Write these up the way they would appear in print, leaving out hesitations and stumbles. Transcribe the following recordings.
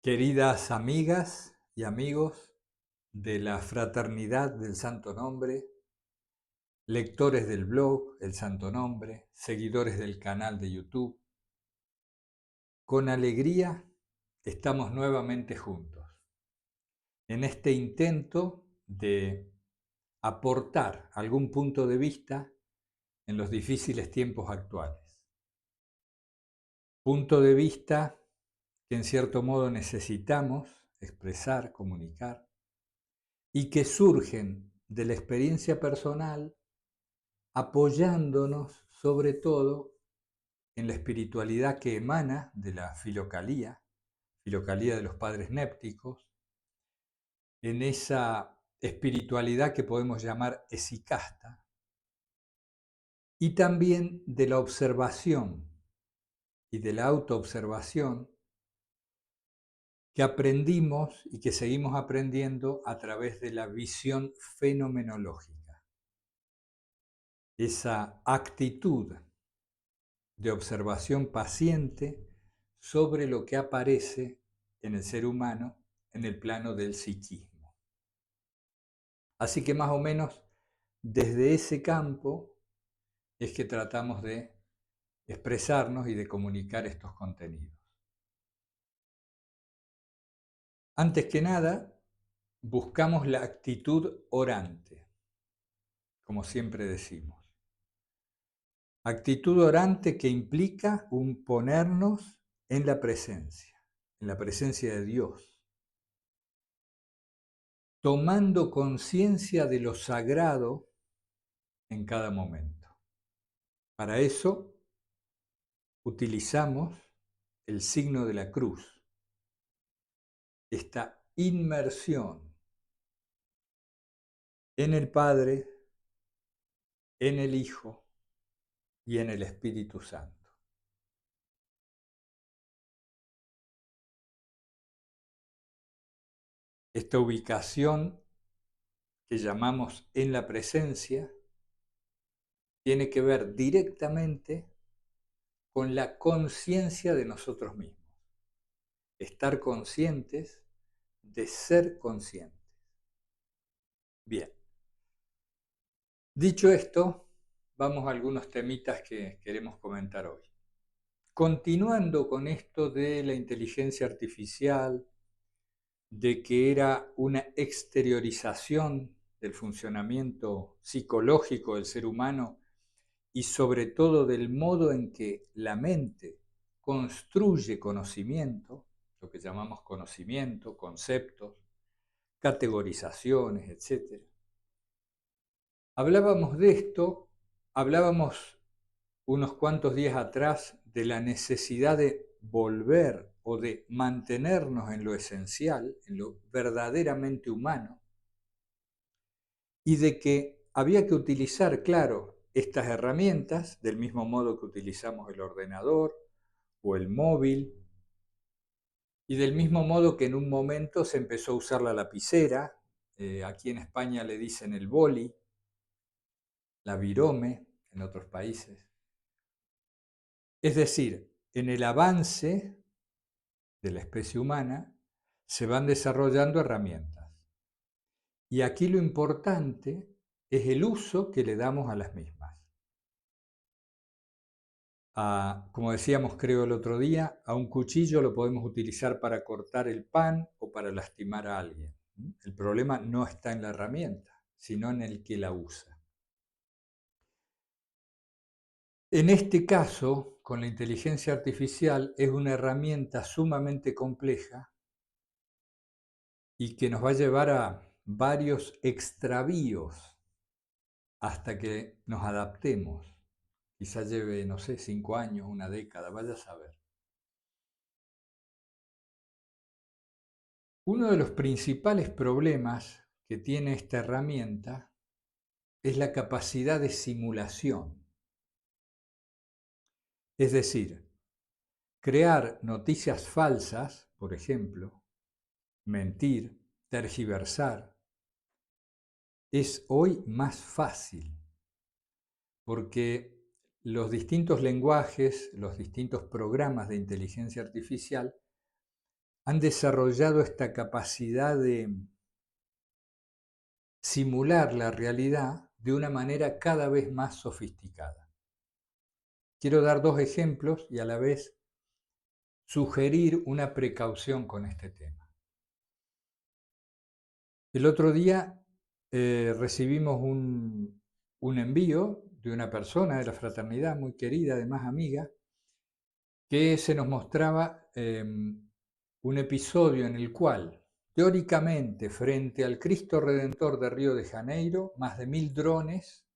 Queridas amigas y amigos de la Fraternidad del Santo Nombre, lectores del blog El Santo Nombre, seguidores del canal de YouTube, con alegría estamos nuevamente juntos en este intento de aportar algún punto de vista en los difíciles tiempos actuales. Punto de vista que en cierto modo necesitamos expresar, comunicar, y que surgen de la experiencia personal apoyándonos sobre todo en la espiritualidad que emana de la filocalía de los padres népticos, en esa espiritualidad que podemos llamar esicasta, y también de la observación y de la autoobservación que aprendimos y que seguimos aprendiendo a través de la visión fenomenológica, esa actitud de observación paciente sobre lo que aparece en el ser humano en el plano del psiquismo. Así que más o menos desde ese campo es que tratamos de expresarnos y de comunicar estos contenidos. Antes que nada, buscamos la actitud orante, como siempre decimos. Actitud orante que implica un ponernos en la presencia de Dios, tomando conciencia de lo sagrado en cada momento. Para eso utilizamos el signo de la cruz, esta inmersión en el Padre, en el Hijo y en el Espíritu Santo. Esta ubicación que llamamos en la presencia tiene que ver directamente con la conciencia de nosotros mismos. Estar conscientes de ser conscientes. Bien, dicho esto, vamos a algunos temitas que queremos comentar hoy. Continuando con esto de la inteligencia artificial, de que era una exteriorización del funcionamiento psicológico del ser humano y sobre todo del modo en que la mente construye conocimiento, lo que llamamos conocimiento, conceptos, categorizaciones, etc. Hablábamos de esto, hablábamos unos cuantos días atrás de la necesidad de volver o de mantenernos en lo esencial, en lo verdaderamente humano, y de que había que utilizar, claro, estas herramientas del mismo modo que utilizamos el ordenador o el móvil, y del mismo modo que en un momento se empezó a usar la lapicera, aquí en España le dicen el boli, la virome en otros países. Es decir, en el avance de la especie humana se van desarrollando herramientas. Y aquí lo importante es el uso que le damos a las mismas. Como decíamos creo el otro día, a un cuchillo lo podemos utilizar para cortar el pan o para lastimar a alguien. El problema no está en la herramienta, sino en el que la usa. En este caso, con la inteligencia artificial, es una herramienta sumamente compleja y que nos va a llevar a varios extravíos hasta que nos adaptemos. Quizás lleve, no sé, 5 años, una década, vaya a saber. Uno de los principales problemas que tiene esta herramienta es la capacidad de simulación. Es decir, crear noticias falsas, por ejemplo, mentir, tergiversar, es hoy más fácil porque los distintos lenguajes, los distintos programas de inteligencia artificial han desarrollado esta capacidad de simular la realidad de una manera cada vez más sofisticada. Quiero dar dos ejemplos y a la vez sugerir una precaución con este tema. El otro día recibimos un envío de una persona de la fraternidad, muy querida, además amiga, que se nos mostraba un episodio en el cual, teóricamente, frente al Cristo Redentor de Río de Janeiro, más de 1000 drones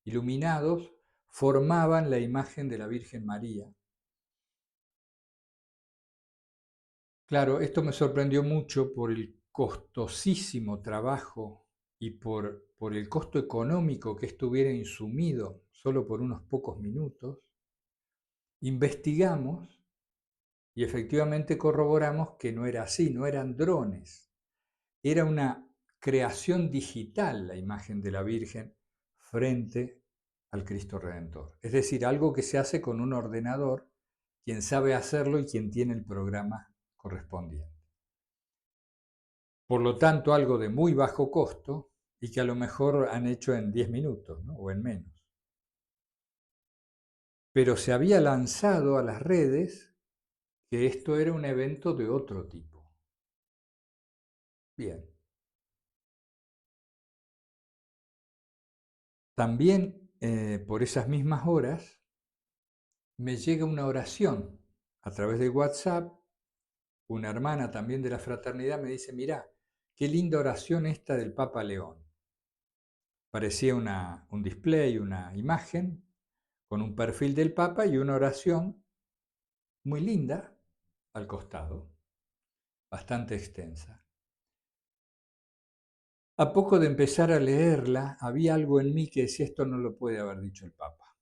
iluminados formaban la imagen de la Virgen María. Claro, esto me sorprendió mucho por el costosísimo trabajo y por el costo económico que estuviera insumido solo por unos pocos minutos. Investigamos y efectivamente corroboramos que no era así, no eran drones, era una creación digital la imagen de la Virgen frente al Cristo Redentor. Es decir, algo que se hace con un ordenador, quien sabe hacerlo y quien tiene el programa correspondiente. Por lo tanto, algo de muy bajo costo y que a lo mejor han hecho en 10 minutos, ¿no? O en menos. Pero se había lanzado a las redes que esto era un evento de otro tipo. Bien. También por esas mismas horas me llega una oración a través de WhatsApp. Una hermana también de la fraternidad me dice, mirá, qué linda oración esta del Papa León. Parecía un display, una imagen con un perfil del Papa y una oración muy linda al costado, bastante extensa. A poco de empezar a leerla, había algo en mí que decía esto no lo puede haber dicho el Papa.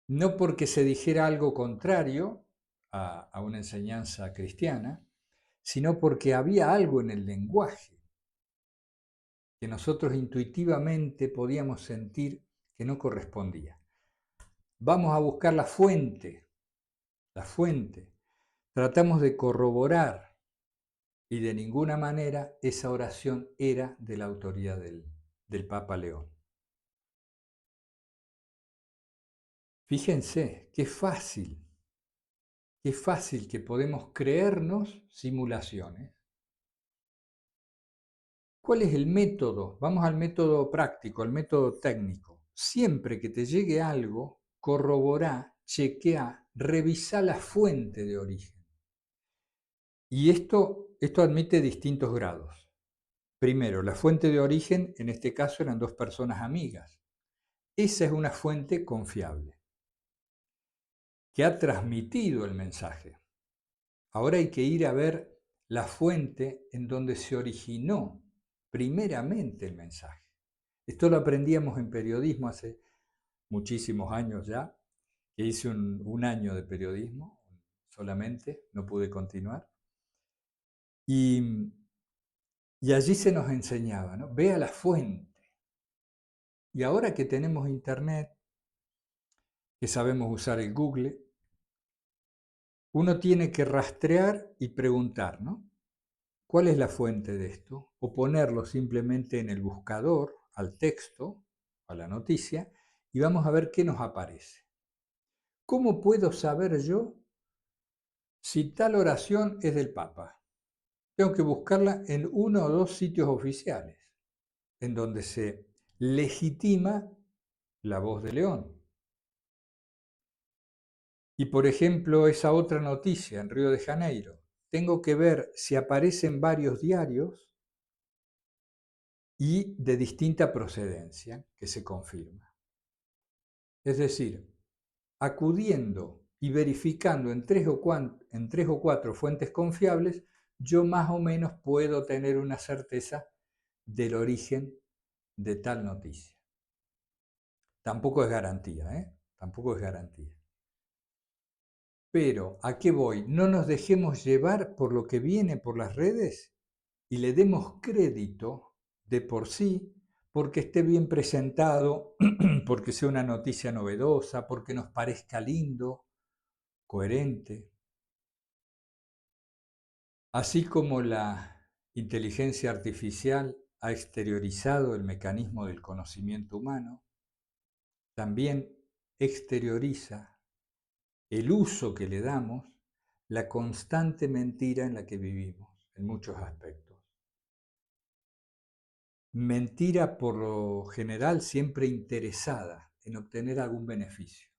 No porque se dijera algo contrario a una enseñanza cristiana, sino porque había algo en el lenguaje que nosotros intuitivamente podíamos sentir que no correspondía. Vamos a buscar la fuente, la fuente. Tratamos de corroborar y de ninguna manera esa oración era de la autoría del Papa León. Fíjense, qué fácil que podemos creernos simulaciones. ¿Cuál es el método? Vamos al método práctico, al método técnico. Siempre que te llegue algo, corroborá, chequeá, revisá la fuente de origen. Y esto admite distintos grados. Primero, la fuente de origen, en este caso eran dos personas amigas. Esa es una fuente confiable, que ha transmitido el mensaje. Ahora hay que ir a ver la fuente en donde se originó primeramente el mensaje. Esto lo aprendíamos en periodismo hace muchísimos años ya, que hice un año de periodismo solamente, no pude continuar. Y allí se nos enseñaba, ¿no? Ve a la fuente. Y ahora que tenemos internet, que sabemos usar el Google, uno tiene que rastrear y preguntar, ¿no? ¿Cuál es la fuente de esto? O ponerlo simplemente en el buscador, al texto, a la noticia, y vamos a ver qué nos aparece. ¿Cómo puedo saber yo si tal oración es del Papa? Tengo que buscarla en uno o dos sitios oficiales, en donde se legitima la voz de León. Y por ejemplo, esa otra noticia en Río de Janeiro, tengo que ver si aparece en varios diarios y de distinta procedencia, que se confirma. Es decir, acudiendo y verificando en tres o cuatro fuentes confiables, yo más o menos puedo tener una certeza del origen de tal noticia. Tampoco es garantía, ¿eh? Tampoco es garantía. Pero, ¿a qué voy? No nos dejemos llevar por lo que viene por las redes y le demos crédito de por sí porque esté bien presentado, porque sea una noticia novedosa, porque nos parezca lindo, coherente. Así como la inteligencia artificial ha exteriorizado el mecanismo del conocimiento humano, también exterioriza el uso que le damos, la constante mentira en la que vivimos, en muchos aspectos. Mentira por lo general siempre interesada en obtener algún beneficio.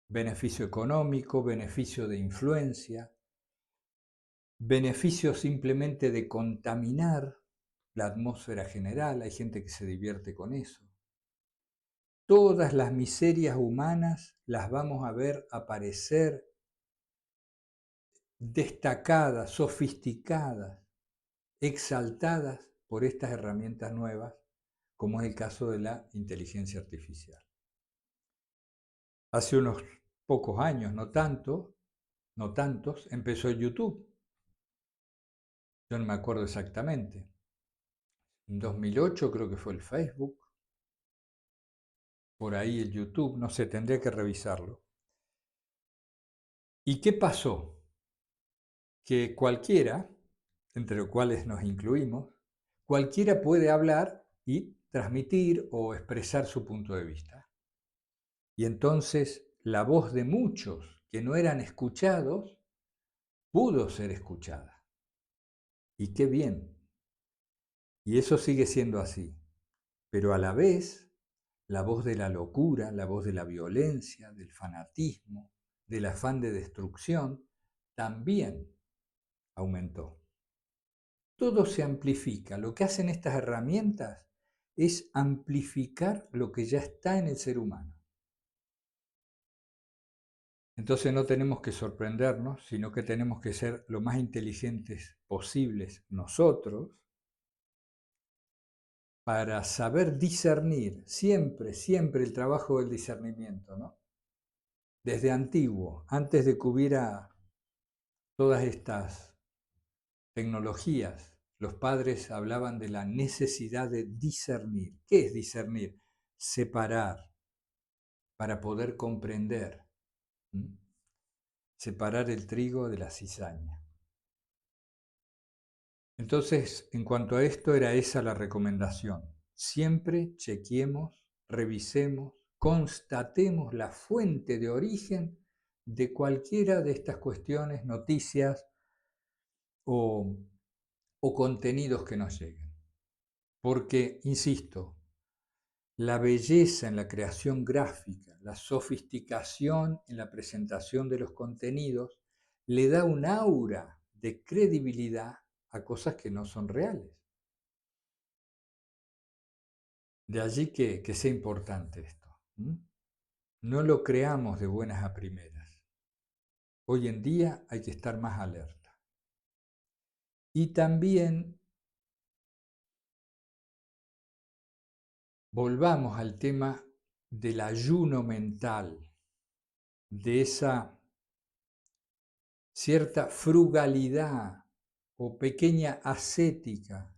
Beneficio económico, beneficio de influencia, beneficio simplemente de contaminar la atmósfera general, hay gente que se divierte con eso. Todas las miserias humanas las vamos a ver aparecer destacadas, sofisticadas, exaltadas por estas herramientas nuevas, como es el caso de la inteligencia artificial. Hace unos pocos años, no tantos, empezó YouTube. Yo no me acuerdo exactamente. En 2008 creo que fue el Facebook, por ahí el YouTube, no sé, tendría que revisarlo. ¿Y qué pasó? Que cualquiera, entre los cuales nos incluimos, cualquiera puede hablar y transmitir o expresar su punto de vista. Y entonces la voz de muchos que no eran escuchados pudo ser escuchada. Y qué bien. Y eso sigue siendo así. Pero a la vez, la voz de la locura, la voz de la violencia, del fanatismo, del afán de destrucción, también aumentó. Todo se amplifica. Lo que hacen estas herramientas es amplificar lo que ya está en el ser humano. Entonces no tenemos que sorprendernos, sino que tenemos que ser lo más inteligentes posibles nosotros para saber discernir, siempre el trabajo del discernimiento, ¿no? Desde antiguo, antes de que hubiera todas estas tecnologías, los padres hablaban de la necesidad de discernir. ¿Qué es discernir? Separar para poder comprender. ¿Mm? Separar el trigo de la cizaña. Entonces, en cuanto a esto, era esa la recomendación. Siempre chequeemos, revisemos, constatemos la fuente de origen de cualquiera de estas cuestiones, noticias o, o contenidos que nos lleguen. Porque, insisto, la belleza en la creación gráfica, la sofisticación en la presentación de los contenidos, le da un aura de credibilidad a cosas que no son reales. De allí que sea importante esto. No lo creamos de buenas a primeras. Hoy en día hay que estar más alerta. Y también volvamos al tema del ayuno mental, de esa cierta frugalidad o pequeña ascética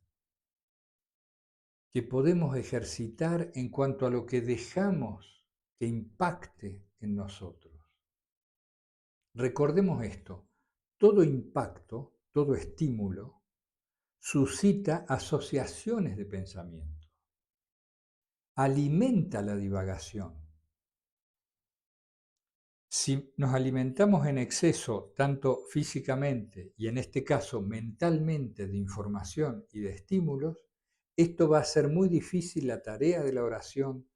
que podemos ejercitar en cuanto a lo que dejamos que impacte en nosotros. Recordemos esto, todo impacto, todo estímulo, suscita asociaciones de pensamiento, alimenta la divagación. Si nos alimentamos en exceso, tanto físicamente y en este caso mentalmente, de información y de estímulos, esto va a ser muy difícil la tarea de la oración,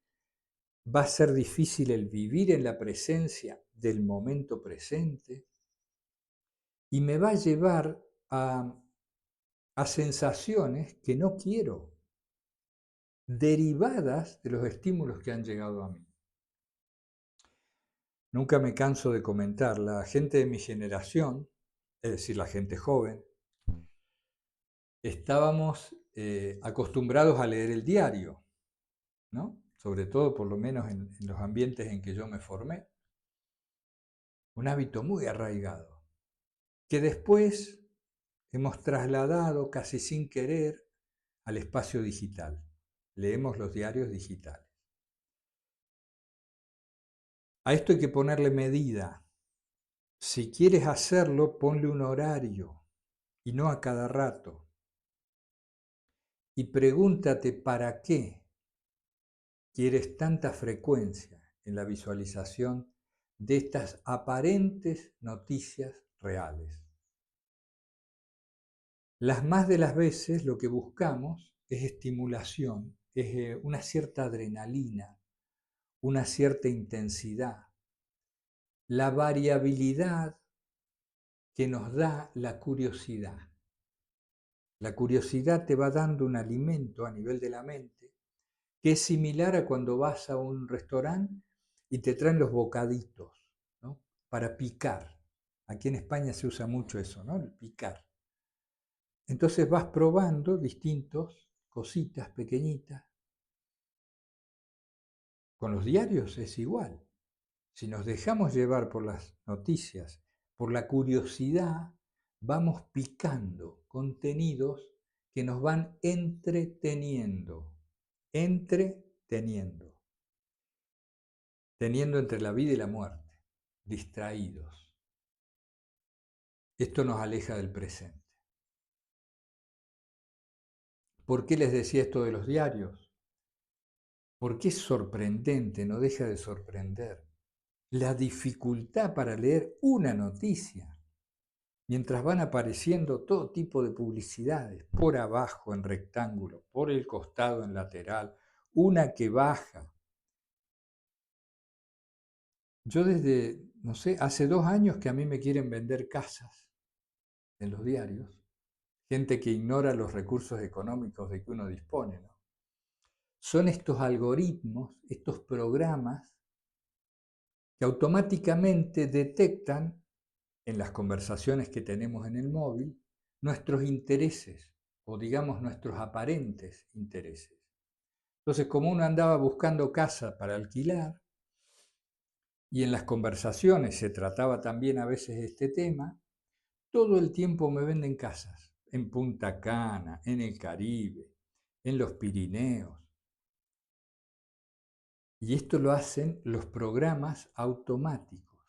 va a ser difícil el vivir en la presencia del momento presente y me va a llevar a sensaciones que no quiero, derivadas de los estímulos que han llegado a mí. Nunca me canso de comentar, la gente de mi generación, es decir, la gente joven, estábamos acostumbrados a leer el diario, ¿no? Sobre todo, por lo menos en los ambientes en que yo me formé. Un hábito muy arraigado, que después hemos trasladado casi sin querer al espacio digital. Leemos los diarios digitales. A esto hay que ponerle medida. Si quieres hacerlo, ponle un horario. y no a cada rato. Y pregúntate para qué quieres tanta frecuencia en la visualización de estas aparentes noticias reales. Las más de las veces lo que buscamos es estimulación, es una cierta adrenalina, una cierta intensidad, la variabilidad que nos da la curiosidad. La curiosidad te va dando un alimento a nivel de la mente que es similar a cuando vas a un restaurante y te traen los bocaditos, ¿no? Para picar. Aquí en España se usa mucho eso, ¿no? El picar. Entonces vas probando distintos cositas pequeñitas. Con los diarios es igual. Si nos dejamos llevar por las noticias, por la curiosidad, vamos picando contenidos que nos van entreteniendo, teniendo entre la vida y la muerte, distraídos. Esto nos aleja del presente. ¿Por qué les decía esto de los diarios? Porque es sorprendente, no deja de sorprender, la dificultad para leer una noticia, mientras van apareciendo todo tipo de publicidades, por abajo en rectángulo, por el costado en lateral, una que baja. Yo desde, no sé, hace 2 años que a mí me quieren vender casas en los diarios, gente que ignora los recursos económicos de que uno dispone, ¿no? Son estos algoritmos, estos programas que automáticamente detectan en las conversaciones que tenemos en el móvil nuestros intereses o digamos nuestros aparentes intereses. Entonces, como uno andaba buscando casa para alquilar y en las conversaciones se trataba también a veces este tema, todo el tiempo me venden casas en Punta Cana, en el Caribe, en los Pirineos. Y esto lo hacen los programas automáticos.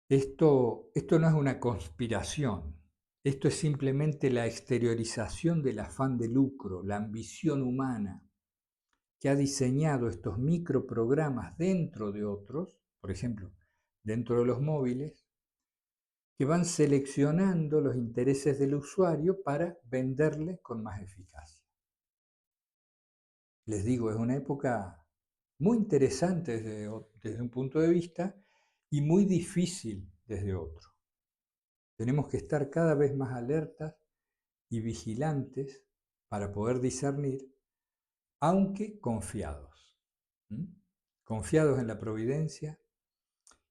Esto no es una conspiración, esto es simplemente la exteriorización del afán de lucro, la ambición humana, que ha diseñado estos microprogramas dentro de otros, por ejemplo, dentro de los móviles, que van seleccionando los intereses del usuario para venderle con más eficacia. Les digo, es una época muy interesante desde un punto de vista y muy difícil desde otro. Tenemos que estar cada vez más alertas y vigilantes para poder discernir, aunque confiados. Confiados en la providencia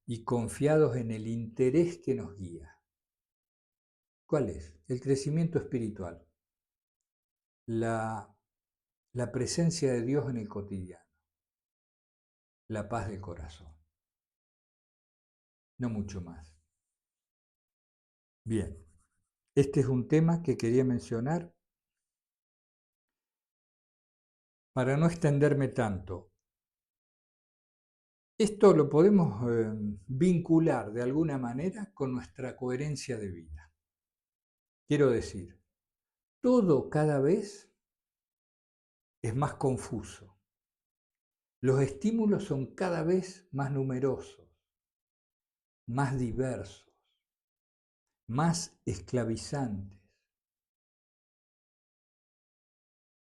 y confiados en el interés que nos guía. ¿Cuál es? El crecimiento espiritual, la, la presencia de Dios en el cotidiano, la paz del corazón, no mucho más. Bien, este es un tema que quería mencionar para no extenderme tanto. Esto lo podemos vincular de alguna manera con nuestra coherencia de vida. Quiero decir, todo cada vez es más confuso. Los estímulos son cada vez más numerosos, más diversos, más esclavizantes.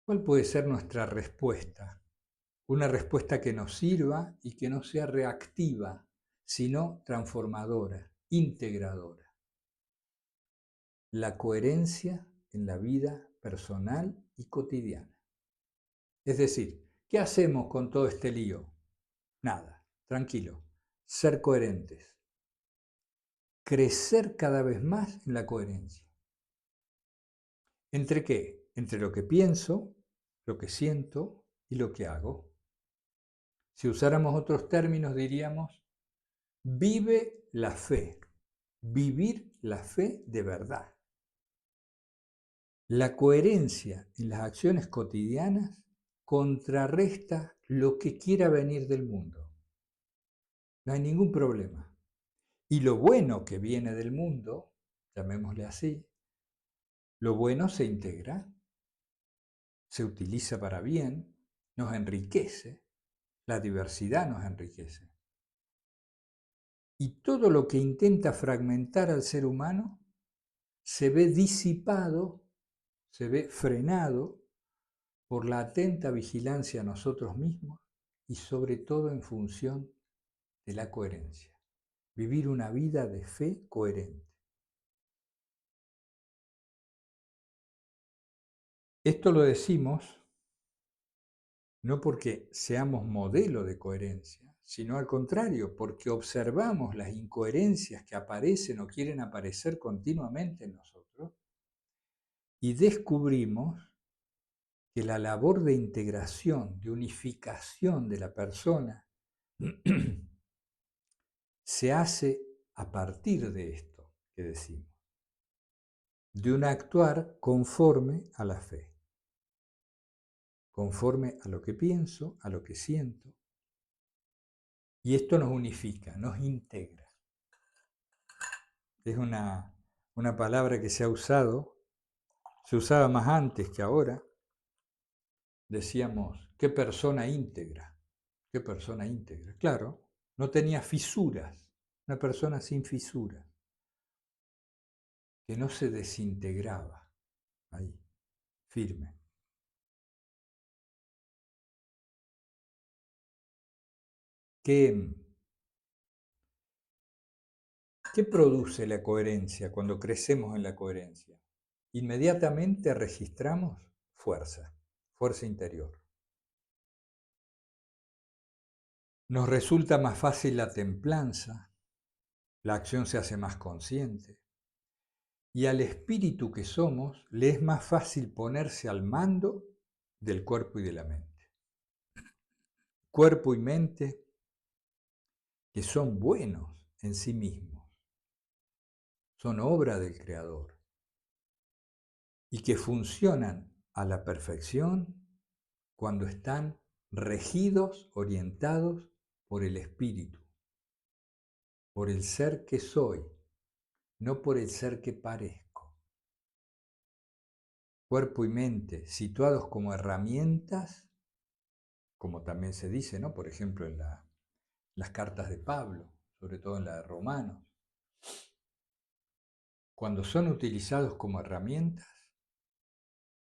¿Cuál puede ser nuestra respuesta? Una respuesta que nos sirva y que no sea reactiva, sino transformadora, integradora. La coherencia en la vida personal y cotidiana. Es decir, ¿qué hacemos con todo este lío? Nada, tranquilo, ser coherentes, crecer cada vez más en la coherencia. ¿Entre qué? Entre lo que pienso, lo que siento y lo que hago. Si usáramos otros términos diríamos, vive la fe, vivir la fe de verdad. La coherencia en las acciones cotidianas contrarresta lo que quiera venir del mundo. No hay ningún problema. Y lo bueno que viene del mundo llamémosle así, lo bueno se integra, se utiliza para bien, nos enriquece, la diversidad nos enriquece. Y todo lo que intenta fragmentar al ser humano se ve disipado, se ve frenado por la atenta vigilancia a nosotros mismos y sobre todo en función de la coherencia. Vivir una vida de fe coherente. Esto lo decimos no porque seamos modelo de coherencia, sino al contrario, porque observamos las incoherencias que aparecen o quieren aparecer continuamente en nosotros y descubrimos que la labor de integración, de unificación de la persona, se hace a partir de esto que decimos, de un actuar conforme a la fe, conforme a lo que pienso, a lo que siento, y esto nos unifica, nos integra. Es una palabra que se usaba más antes que ahora. Decíamos, qué persona íntegra. Claro, no tenía fisuras, una persona sin fisuras, que no se desintegraba ahí, firme. ¿Qué, qué produce la coherencia cuando crecemos en la coherencia? Inmediatamente registramos fuerza, fuerza interior. Nos resulta más fácil la templanza, la acción se hace más consciente. Y al espíritu que somos le es más fácil ponerse al mando del cuerpo y de la mente. Cuerpo y mente que son buenos en sí mismos, son obra del Creador y que funcionan a la perfección cuando están regidos, orientados por el espíritu, por el ser que soy, no por el ser que parezco. Cuerpo y mente situados como herramientas, como también se dice, ¿no? Por ejemplo, en las cartas de Pablo, sobre todo en la de Romanos, cuando son utilizados como herramientas,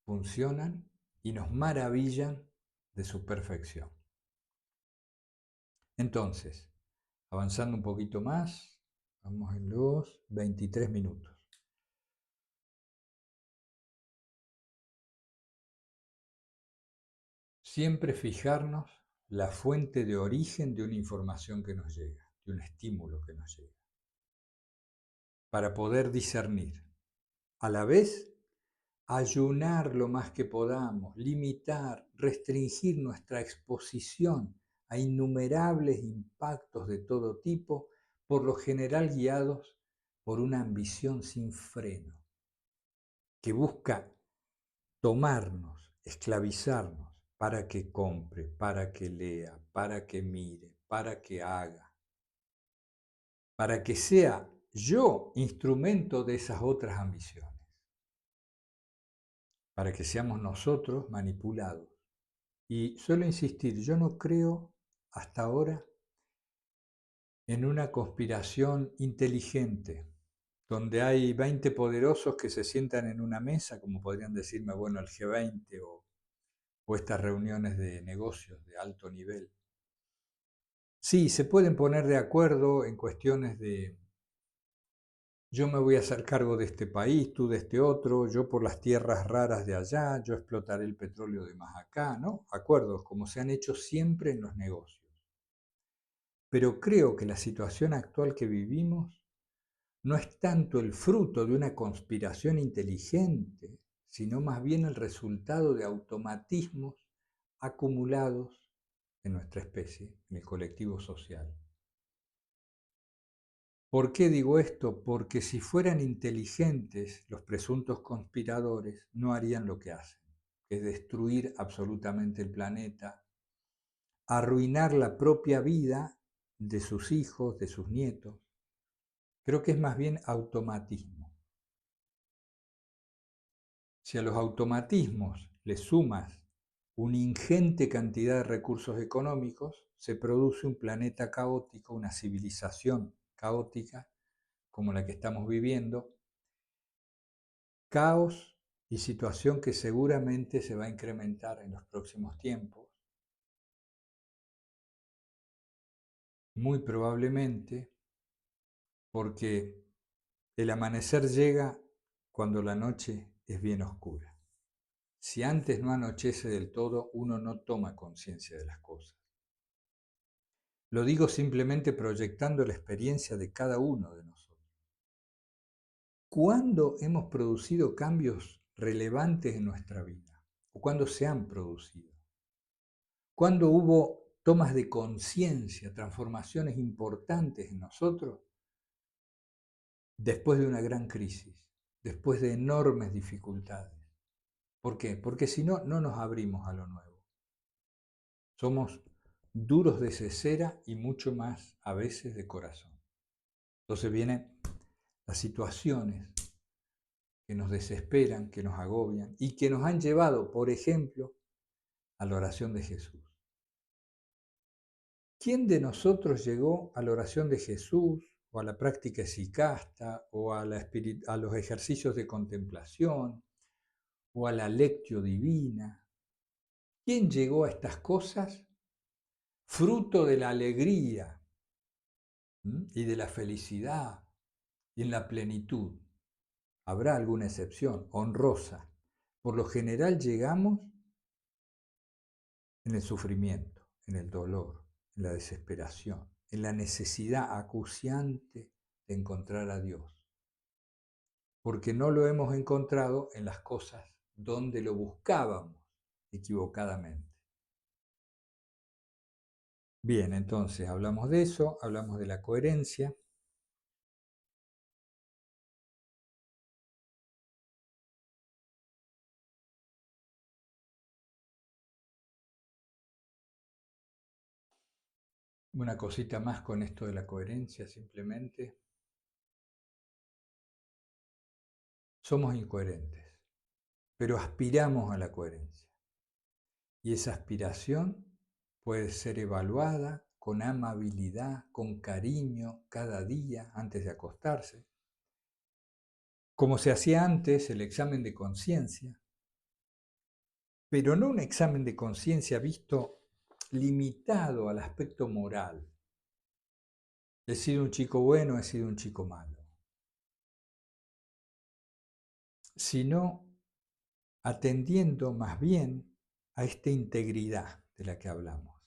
funcionan y nos maravillan de su perfección. Entonces, avanzando un poquito más, vamos en los 23 minutos. Siempre fijarnos la fuente de origen de una información que nos llega, de un estímulo que nos llega, para poder discernir. A la vez, ayunar lo más que podamos, limitar, restringir nuestra exposición a innumerables impactos de todo tipo, por lo general guiados por una ambición sin freno, que busca tomarnos, esclavizarnos, para que compre, para que lea, para que mire, para que haga, para que sea yo instrumento de esas otras ambiciones, para que seamos nosotros manipulados. Y suelo insistir, yo no creo hasta ahora en una conspiración inteligente, donde hay 20 poderosos que se sientan en una mesa, como podrían decirme, bueno, el G20 o estas reuniones de negocios de alto nivel. Sí, se pueden poner de acuerdo en cuestiones de yo me voy a hacer cargo de este país, tú de este otro, yo por las tierras raras de allá, yo explotaré el petróleo de más acá, ¿no? Acuerdos como se han hecho siempre en los negocios. Pero creo que la situación actual que vivimos no es tanto el fruto de una conspiración inteligente, sino más bien el resultado de automatismos acumulados en nuestra especie, en el colectivo social. ¿Por qué digo esto? Porque si fueran inteligentes, los presuntos conspiradores no harían lo que hacen, que es destruir absolutamente el planeta, arruinar la propia vida de sus hijos, de sus nietos. Creo que es más bien automatismo. Si a los automatismos le sumas una ingente cantidad de recursos económicos, se produce un planeta caótico, una civilización caótica como la que estamos viviendo, caos y situación que seguramente se va a incrementar en los próximos tiempos, muy probablemente porque el amanecer llega cuando la noche es bien oscura. Si antes no anochece del todo, uno no toma conciencia de las cosas. Lo digo simplemente proyectando la experiencia de cada uno de nosotros. ¿Cuándo hemos producido cambios relevantes en nuestra vida? ¿O cuándo se han producido? ¿Cuándo hubo tomas de conciencia, transformaciones importantes en nosotros? Después de una gran crisis, después de enormes dificultades. ¿Por qué? Porque si no, no nos abrimos a lo nuevo. Somos duros de cesera y mucho más a veces de corazón. Entonces vienen las situaciones que nos desesperan, que nos agobian y que nos han llevado, por ejemplo, a la oración de Jesús. ¿Quién de nosotros llegó a la oración de Jesús o a la práctica esicasta o a los ejercicios de contemplación o a la lectio divina? ¿Quién llegó a estas cosas fruto de la alegría y de la felicidad y en la plenitud? Habrá alguna excepción, honrosa. Por lo general llegamos en el sufrimiento, en el dolor, en la desesperación, en la necesidad acuciante de encontrar a Dios, porque no lo hemos encontrado en las cosas donde lo buscábamos equivocadamente. Bien, entonces hablamos de eso, hablamos de la coherencia. Una cosita más con esto de la coherencia, simplemente. Somos incoherentes, pero aspiramos a la coherencia. Y esa aspiración puede ser evaluada con amabilidad, con cariño, cada día antes de acostarse. Como se hacía antes el examen de conciencia, pero no un examen de conciencia visto limitado al aspecto moral. He sido un chico bueno, he sido un chico malo. Sino atendiendo más bien a esta integridad de la que hablamos,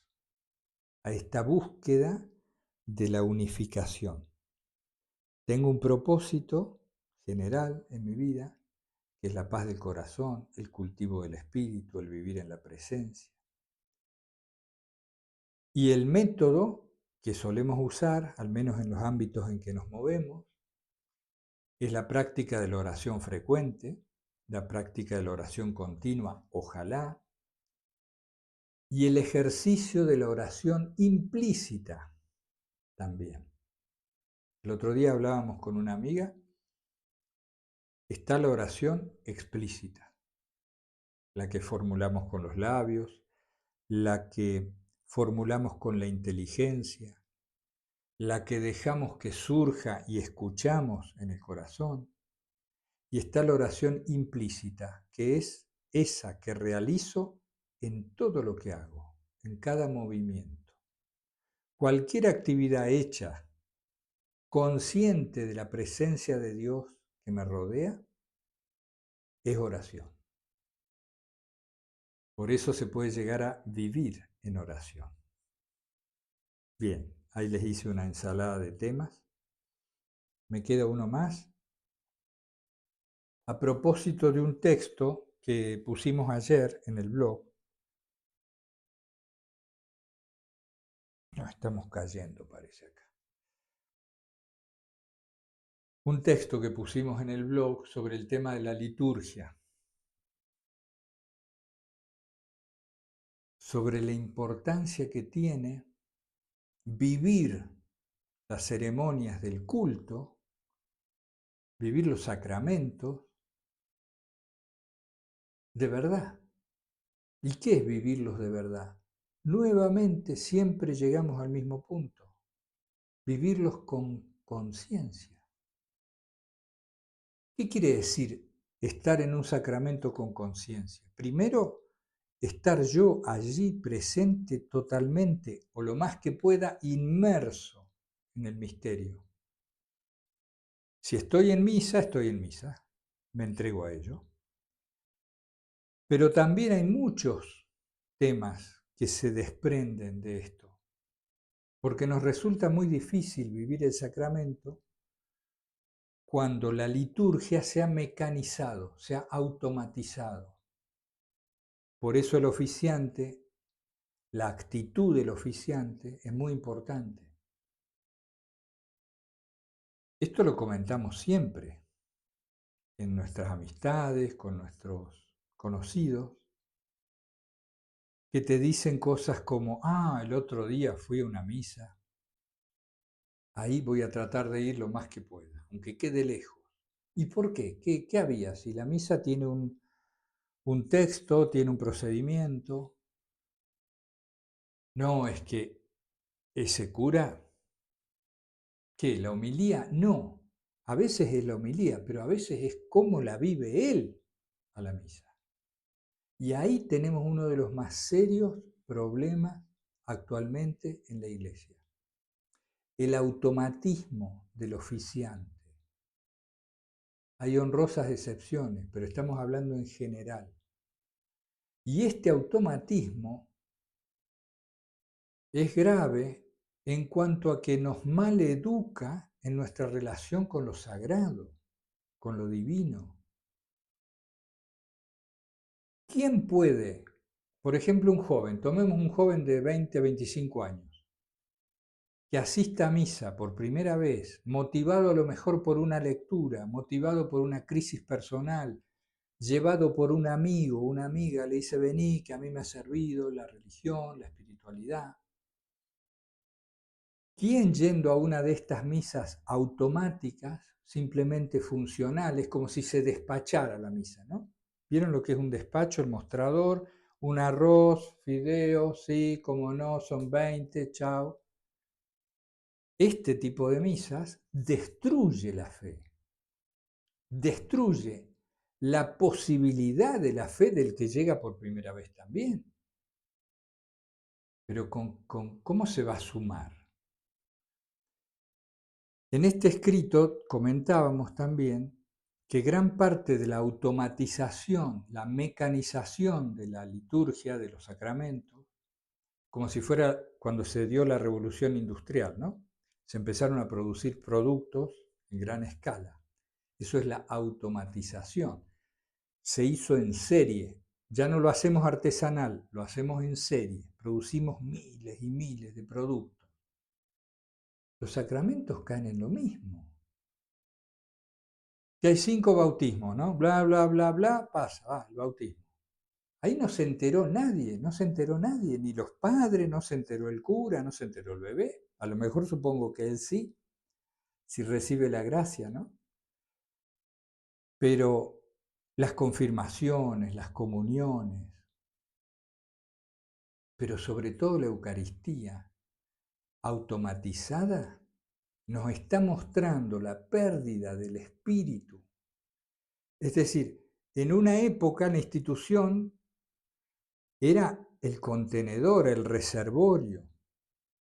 a esta búsqueda de la unificación. Tengo un propósito general en mi vida, que es la paz del corazón, el cultivo del espíritu, el vivir en la presencia. Y el método que solemos usar, al menos en los ámbitos en que nos movemos, es la práctica de la oración frecuente, la práctica de la oración continua, ojalá, y el ejercicio de la oración implícita también. El otro día hablábamos con una amiga, está la oración explícita, la que formulamos con los labios, la que formulamos con la inteligencia, la que dejamos que surja y escuchamos en el corazón, y está la oración implícita, que es esa que realizo en todo lo que hago, en cada movimiento. Cualquier actividad hecha consciente de la presencia de Dios que me rodea es oración. Por eso se puede llegar a vivir en oración. Bien, ahí les hice una ensalada de temas. Me queda uno más. A propósito de un texto que pusimos ayer en el blog, nos estamos cayendo, parece acá. Un texto que pusimos en el blog sobre el tema de la liturgia, sobre la importancia que tiene vivir las ceremonias del culto, vivir los sacramentos, de verdad. ¿Y qué es vivirlos de verdad? Nuevamente siempre llegamos al mismo punto, vivirlos con conciencia. ¿Qué quiere decir estar en un sacramento con conciencia? Primero, estar yo allí presente totalmente o lo más que pueda inmerso en el misterio. Si estoy en misa, me entrego a ello. Pero también hay muchos temas que se desprenden de esto, porque nos resulta muy difícil vivir el sacramento cuando la liturgia se ha mecanizado, se ha automatizado. Por eso el oficiante, la actitud del oficiante es muy importante. Esto lo comentamos siempre en nuestras amistades, con nuestros conocidos, que te dicen cosas como, el otro día fui a una misa, ahí voy a tratar de ir lo más que pueda, aunque quede lejos. ¿Y por qué? ¿Qué había? Si la misa tiene un texto, tiene un procedimiento. No, es que ese cura, ¿qué? ¿La homilía? No. A veces es la homilía, pero a veces es cómo la vive él a la misa. Y ahí tenemos uno de los más serios problemas actualmente en la iglesia. El automatismo del oficiante. Hay honrosas excepciones, pero estamos hablando en general. Y este automatismo es grave en cuanto a que nos maleduca en nuestra relación con lo sagrado, con lo divino. ¿Quién puede, por ejemplo, un joven, tomemos un joven de 20 a 25 años, que asista a misa por primera vez, motivado a lo mejor por una lectura, motivado por una crisis personal, llevado por un amigo, una amiga, le dice, vení, que a mí me ha servido la religión, la espiritualidad? ¿Quién yendo a una de estas misas automáticas, simplemente funcionales, como si se despachara la misa, ¿no? ¿Vieron lo que es un despacho, el mostrador? Un arroz, fideos, sí, como no, son 20, chao. Este tipo de misas destruye la fe, destruye la posibilidad de la fe del que llega por primera vez también. Pero ¿cómo se va a sumar? En este escrito comentábamos también que gran parte de la automatización, la mecanización de la liturgia, de los sacramentos, como si fuera cuando se dio la revolución industrial, ¿no? Se empezaron a producir productos en gran escala. Eso es la automatización. Se hizo en serie. Ya no lo hacemos artesanal, lo hacemos en serie. Producimos miles y miles de productos. Los sacramentos caen en lo mismo. Que hay 5 bautismos, ¿no? Bla, bla, bla, bla, pasa, va, el bautismo. Ahí no se enteró nadie, no se enteró nadie, ni los padres, no se enteró el cura, no se enteró el bebé. A lo mejor supongo que él sí, si recibe la gracia, ¿no? Pero las confirmaciones, las comuniones, pero sobre todo la Eucaristía automatizada, nos está mostrando la pérdida del espíritu. Es decir, en una época la institución era el contenedor, el reservorio,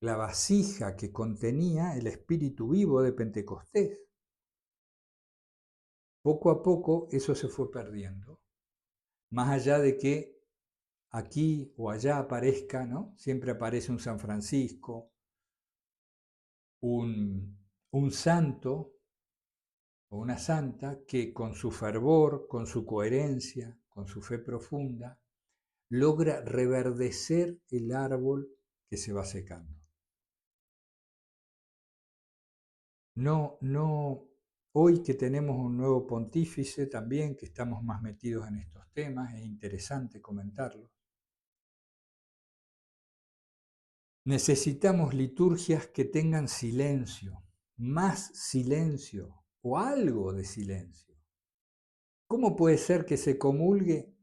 la vasija que contenía el espíritu vivo de Pentecostés. Poco a poco eso se fue perdiendo, más allá de que aquí o allá aparezca, ¿no? Siempre aparece un San Francisco, un santo o una santa que con su fervor, con su coherencia, con su fe profunda, logra reverdecer el árbol que se va secando. No, hoy que tenemos un nuevo pontífice también, que estamos más metidos en estos temas, es interesante comentarlo. Necesitamos liturgias que tengan silencio, más silencio o algo de silencio. ¿Cómo puede ser que se comulgue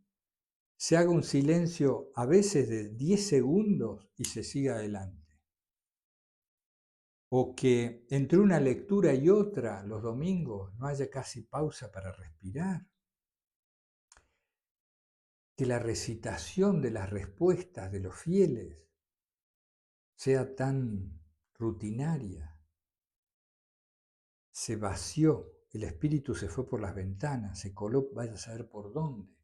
se haga un silencio a veces de 10 segundos y se siga adelante. O que entre una lectura y otra los domingos no haya casi pausa para respirar. Que la recitación de las respuestas de los fieles sea tan rutinaria. Se vació, el espíritu se fue por las ventanas, se coló, vaya a saber por dónde.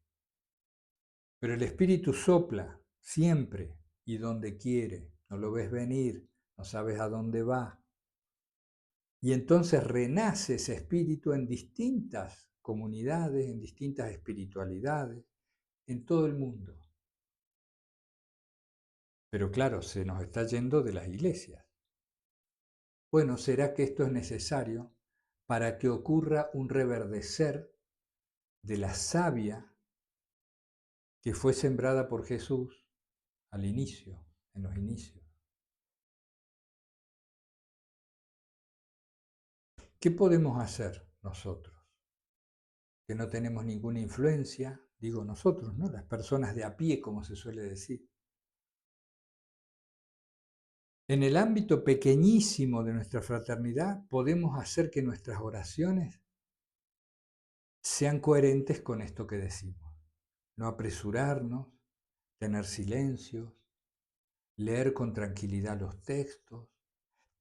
Pero el espíritu sopla siempre y donde quiere, no lo ves venir, no sabes a dónde va. Y entonces renace ese espíritu en distintas comunidades, en distintas espiritualidades, en todo el mundo. Pero claro, se nos está yendo de las iglesias. Bueno, ¿será que esto es necesario para que ocurra un reverdecer de la savia que fue sembrada por Jesús al inicio, en los inicios? ¿Qué podemos hacer nosotros? Que no tenemos ninguna influencia, digo nosotros, ¿no? Las personas de a pie, como se suele decir. En el ámbito pequeñísimo de nuestra fraternidad podemos hacer que nuestras oraciones sean coherentes con esto que decimos. No apresurarnos, tener silencios, leer con tranquilidad los textos,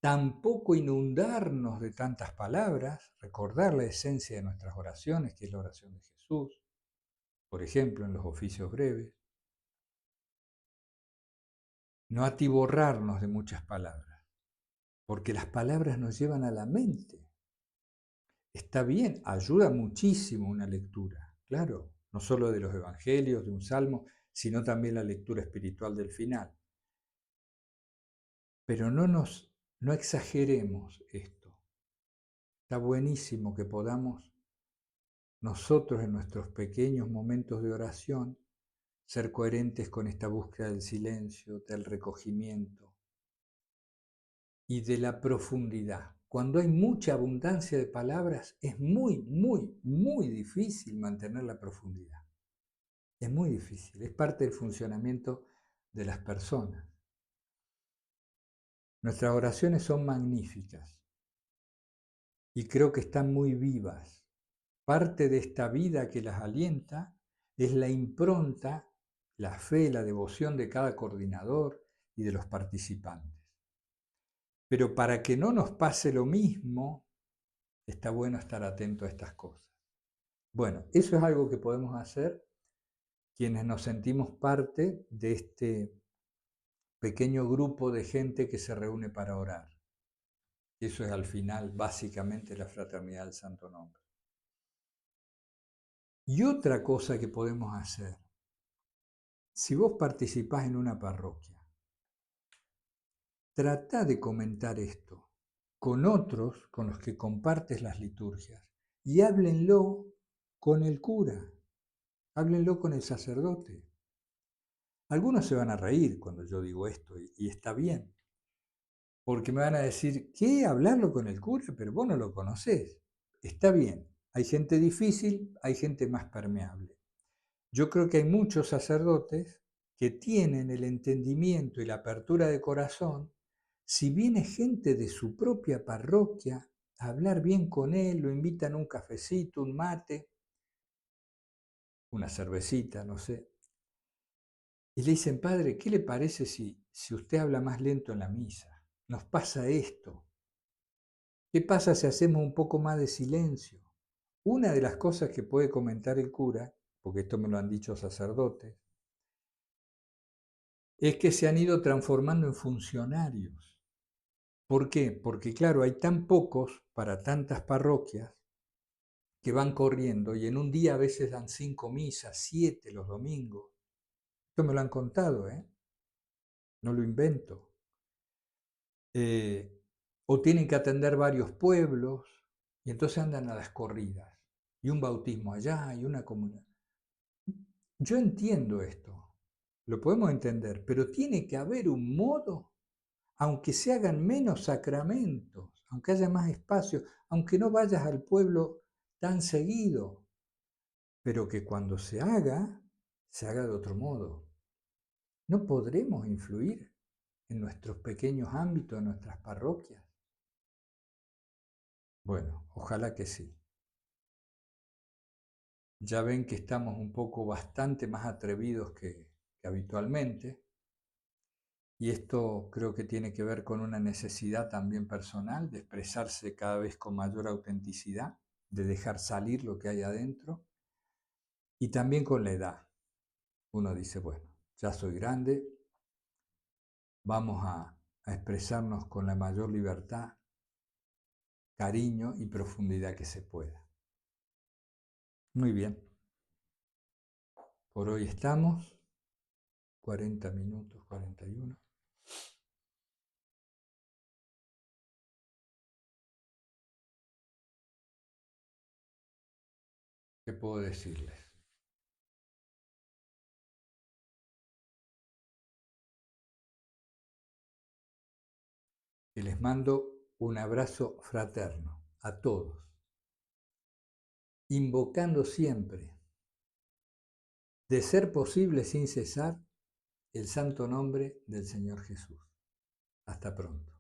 tampoco inundarnos de tantas palabras, recordar la esencia de nuestras oraciones, que es la oración de Jesús, por ejemplo, en los oficios breves, no atiborrarnos de muchas palabras, porque las palabras nos llevan a la mente. Está bien, ayuda muchísimo una lectura, claro, no solo de los evangelios, de un salmo, sino también la lectura espiritual del final. Pero no exageremos esto. Está buenísimo que podamos nosotros en nuestros pequeños momentos de oración ser coherentes con esta búsqueda del silencio, del recogimiento y de la profundidad. Cuando hay mucha abundancia de palabras, es muy difícil mantener la profundidad. Es muy difícil, es parte del funcionamiento de las personas. Nuestras oraciones son magníficas y creo que están muy vivas. Parte de esta vida que las alienta es la impronta, la fe, la devoción de cada coordinador y de los participantes. Pero para que no nos pase lo mismo, está bueno estar atento a estas cosas. Bueno, eso es algo que podemos hacer quienes nos sentimos parte de este pequeño grupo de gente que se reúne para orar. Eso es al final básicamente la fraternidad del Santo Nombre. Y otra cosa que podemos hacer, si vos participás en una parroquia, trata de comentar esto con otros con los que compartes las liturgias y háblenlo con el cura, háblenlo con el sacerdote. Algunos se van a reír cuando yo digo esto y está bien, porque me van a decir, ¿qué? ¿Hablarlo con el cura? Pero vos no lo conocés. Está bien, hay gente difícil, hay gente más permeable. Yo creo que hay muchos sacerdotes que tienen el entendimiento y la apertura de corazón, si viene gente de su propia parroquia a hablar bien con él, lo invitan a un cafecito, un mate, una cervecita, no sé, y le dicen, padre, ¿qué le parece si usted habla más lento en la misa? Nos pasa esto. ¿Qué pasa si hacemos un poco más de silencio? Una de las cosas que puede comentar el cura, porque esto me lo han dicho sacerdotes, es que se han ido transformando en funcionarios. ¿Por qué? Porque claro, hay tan pocos para tantas parroquias que van corriendo y en un día a veces dan 5 misas, 7 los domingos. Esto me lo han contado, no lo invento. O tienen que atender varios pueblos y entonces andan a las corridas. Y un bautismo allá y una comunidad. Yo entiendo esto, lo podemos entender, pero tiene que haber un modo, aunque se hagan menos sacramentos, aunque haya más espacio, aunque no vayas al pueblo tan seguido, pero que cuando se haga, se haga de otro modo. ¿No podremos influir en nuestros pequeños ámbitos, en nuestras parroquias? Bueno, ojalá que sí. Ya ven que estamos un poco bastante más atrevidos que habitualmente, y esto creo que tiene que ver con una necesidad también personal de expresarse cada vez con mayor autenticidad, de dejar salir lo que hay adentro, y también con la edad. Uno dice, bueno, ya soy grande, vamos a expresarnos con la mayor libertad, cariño y profundidad que se pueda. Muy bien, por hoy estamos, 40 minutos, 41. ¿Qué puedo decirles? Y les mando un abrazo fraterno a todos, invocando siempre, de ser posible sin cesar, el santo nombre del Señor Jesús. Hasta pronto.